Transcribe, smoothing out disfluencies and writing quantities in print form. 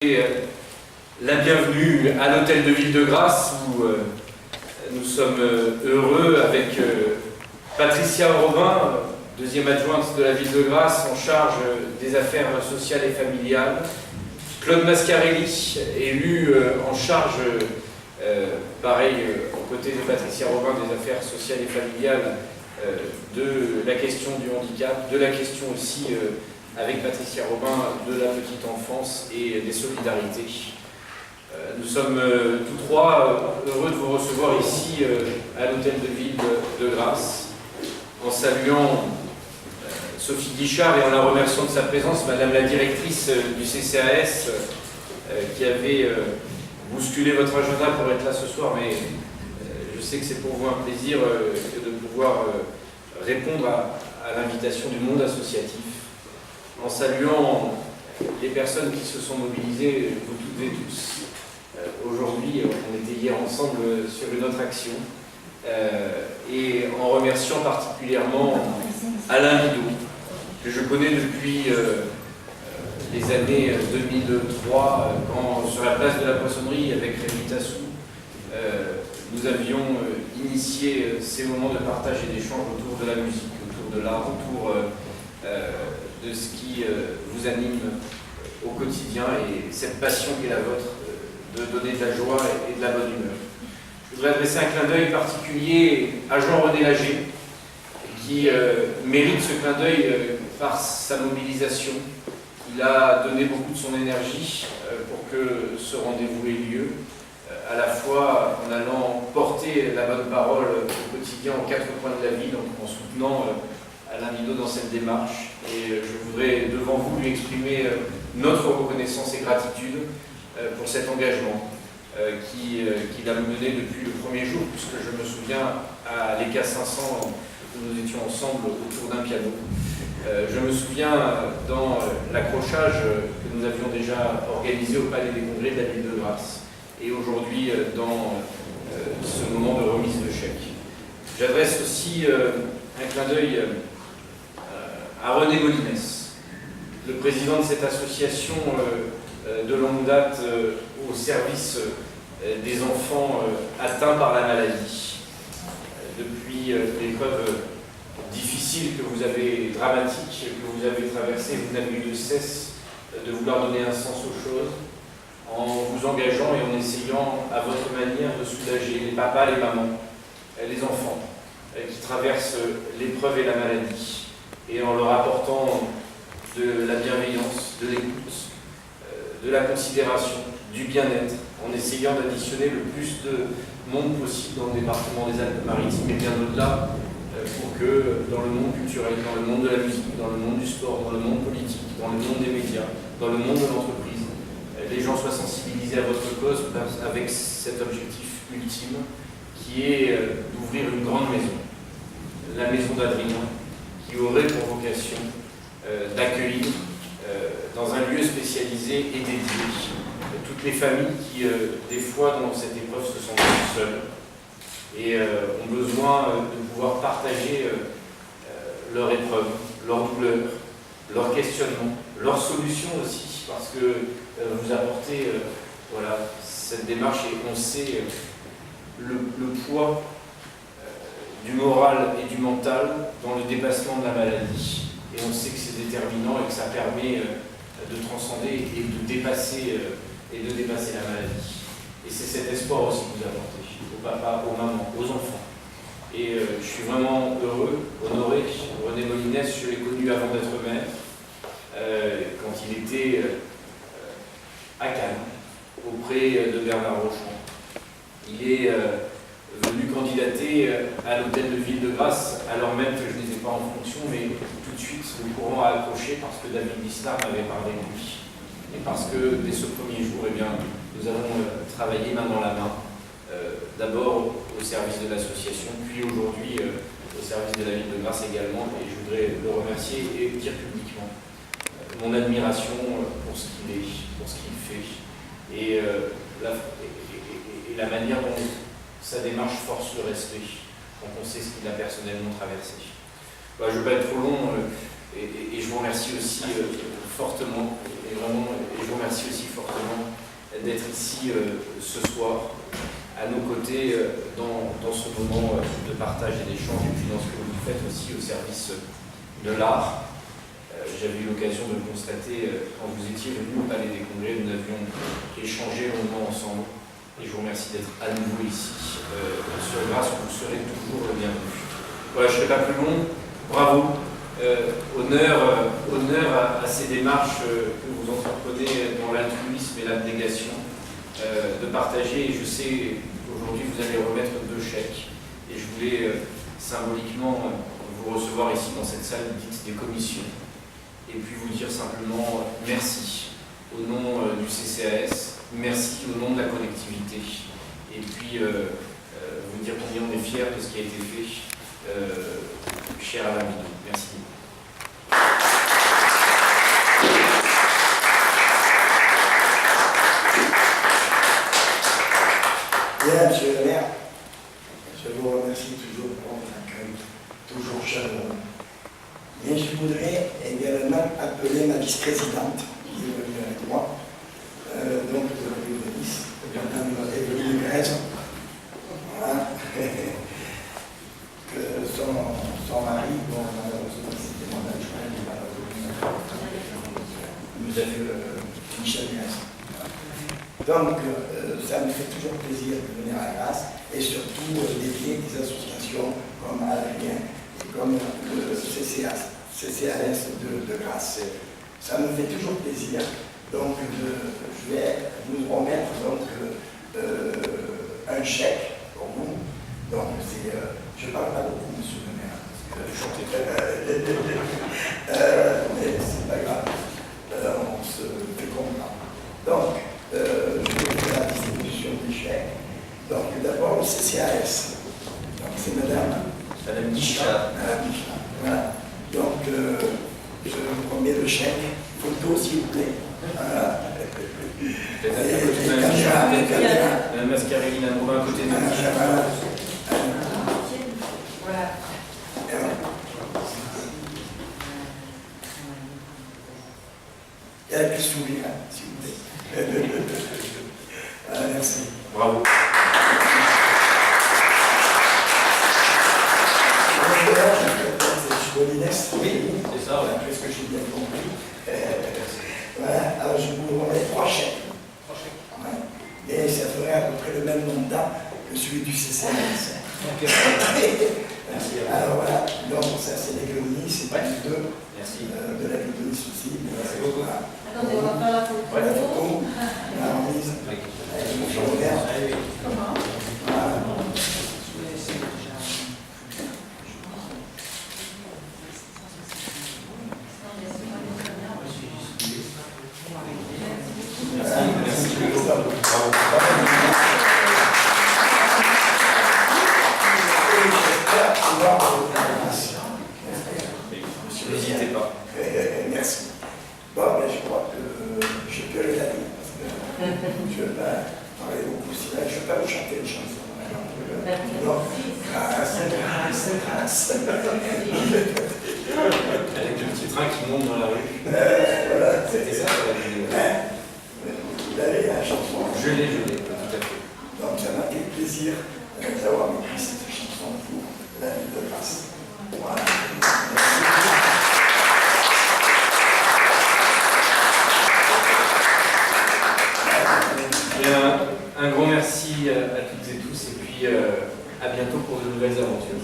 La bienvenue à l'hôtel de Ville de Grasse où nous sommes heureux avec Patricia Robin, deuxième adjointe de la Ville de Grasse en charge des affaires sociales et familiales, Claude Mascarelli, élu en charge, pareil, aux côtés de Patricia Robin, des affaires sociales et familiales, de la question du handicap, de la question aussi avec Patricia Robin de la petite enfance et des solidarités. Nous sommes tous trois heureux de vous recevoir ici à l'hôtel de Ville de Grasse, en saluant Sophie Guichard et en la remerciant de sa présence, Madame la directrice du CCAS, qui avait bousculé votre agenda pour être là ce soir, mais je sais que c'est pour vous un plaisir de pouvoir répondre à l'invitation du monde associatif, en saluant les personnes qui se sont mobilisées, vous toutes et tous. Aujourd'hui, on était hier ensemble sur une autre action, et en remerciant particulièrement Alain Bidot, que je connais depuis les années 2003, quand sur la place de la Poissonnerie, avec Rémi Tassou, nous avions initié ces moments de partage et d'échange autour de la musique, autour de l'art, autour de ce qui vous anime au quotidien et cette passion qui est la vôtre de donner de la joie et de la bonne humeur. Je voudrais adresser un clin d'œil particulier à Jean-René Lager, qui mérite ce clin d'œil par sa mobilisation. Il a donné beaucoup de son énergie pour que ce rendez-vous ait lieu, à la fois en allant porter la bonne parole au quotidien aux quatre coins de la ville, en soutenant Alain Bidot dans cette démarche. Et je voudrais devant vous lui exprimer notre reconnaissance et gratitude pour cet engagement qu'il a mené depuis le premier jour, puisque je me souviens à l'ECA 500 où nous étions ensemble autour d'un piano. Je me souviens dans l'accrochage que nous avions déjà organisé au Palais des Congrès de la Ville de Grasse, et aujourd'hui dans ce moment de remise de chèques. J'adresse aussi un clin d'œil à René Molinès, le président de cette association de longue date au service des enfants atteints par la maladie. Depuis l'épreuve difficile que vous avez, dramatique, que vous avez traversée, vous n'avez eu de cesse de vouloir donner un sens aux choses, en vous engageant et en essayant à votre manière de soulager les papas, les mamans, les enfants qui traversent l'épreuve et la maladie, et en leur apportant de la bienveillance, de l'écoute, de la considération, du bien-être, en essayant d'additionner le plus de monde possible dans le département des Alpes-Maritimes et bien au-delà, pour que dans le monde culturel, dans le monde de la musique, dans le monde du sport, dans le monde politique, dans le monde des médias, dans le monde de l'entreprise, les gens soient sensibilisés à votre cause avec cet objectif ultime qui est d'ouvrir une grande maison, la maison d'Adrien, qui aurait pour vocation d'accueillir dans un lieu spécialisé et dédié toutes les familles qui, des fois, dans cette épreuve, se sentent seules et ont besoin de pouvoir partager leur épreuve, leur douleur, leur questionnement, leurs solutions aussi, parce que vous apportez voilà, cette démarche et on sait le poids du moral et du mental dans le dépassement de la maladie. Et on sait que c'est déterminant et que ça permet de transcender et de dépasser la maladie. Et c'est cet espoir aussi que vous apportez aux papas, aux mamans, aux enfants. Et je suis vraiment heureux, honoré. René Molinès, je l'ai connu avant d'être maire, quand il était à Cannes, auprès de Bernard Rochon. Il est venu candidater à l'hôtel de Ville de Grasse, alors même que je n'étais pas en fonction, mais tout de suite le courant a accroché parce que David Bistar m'avait parlé de lui. Et parce que dès ce premier jour, eh bien, nous avons travaillé main dans la main, d'abord au service de l'association, puis aujourd'hui au service de la Ville de Grasse également, et je voudrais le remercier et dire publiquement mon admiration pour ce qu'il est, pour ce qu'il fait, et la manière dont sa démarche force le respect, quand on sait ce qu'il a personnellement traversé. Je ne vais pas être trop long, Et je vous remercie aussi fortement, et je vous remercie aussi fortement d'être ici ce soir, à nos côtés, dans ce moment de partage et d'échange, et puis dans ce que vous faites aussi au service de l'art. J'avais eu l'occasion de le constater quand vous étiez venu au Palais des Congrès, nous avions échangé longuement ensemble, et je vous remercie d'être à nouveau ici. Sur Grasse, vous serez toujours le bienvenu. Voilà, je ne serai pas plus long. Bravo. Honneur à ces démarches que vous entreprenez dans l'altruisme et l'abnégation, de partager. Et je sais qu'aujourd'hui vous allez remettre 2 chèques. Et je voulais symboliquement vous recevoir ici dans cette salle dite des commissions. Et puis vous dire simplement merci au nom du CCAS, merci au nom de la collectivité. Et puis vous dire combien on est fiers de ce qui a été fait, cher Alain Bidot. Merci. Bien, monsieur le maire, je vous remercie toujours pour votre accueil, toujours chaleureux. Mais je voudrais également appeler ma vice-présidente, qui est venue avec moi, donc de la ville de Nice, Madame Evelyne Grèze. Voilà. Que son mari, bon, malheureusement, c'était mon adjoint, nous a fait Michel Grèze. Donc, ça me fait toujours plaisir de venir à Grasse et surtout d'aider des associations comme Adrien et comme le CCAS de Grasse. Ça me fait toujours plaisir. Donc, je vais vous remettre donc, un chèque pour vous. Donc, je ne parle pas beaucoup, monsieur le maire, mais c'est pas grave. On se fait comprendre. Donc, je vais faire la distribution des chèques. Donc, d'abord, le CCAS. Donc, c'est Madame Micha. Madame Micha. Voilà. Donc, je vous remets le chèque. Photo, s'il vous plaît. Voilà. Madame Mascarelli, on va à côté de nous. Voilà. Et avec le sourire, s'il vous plaît. Voilà, merci. Bravo. Oui, c'est ça, ouais. Après ce que j'ai bien compris. Voilà, alors je vous remets 3 chèques. Ouais. Et ça ferait à peu près le même montant que celui du CCAS. Alors voilà, donc ça c'est l'économie, c'est plus 2 de la l'économie aussi. Merci beaucoup. Voilà. Attendez, on va faire la photo. La photo, la remise, avec mon Robert. Comment? Voilà. N'hésitez pas. Merci. Bon, mais je crois que je peux aller la vie parce que je vais parler beaucoup. Je ne vais pas vous chanter une chanson. Non, grâce. Avec le petit train qui monte dans la rue. Voilà, C'était ça, la vidéo. Vous avez la chanson. Je l'ai, tout à fait. Donc, ça m'a fait plaisir d'avoir écrit cette chanson pour la ville de Grasse. Voilà. Bien, un grand merci à toutes et tous, et puis à bientôt pour de nouvelles aventures.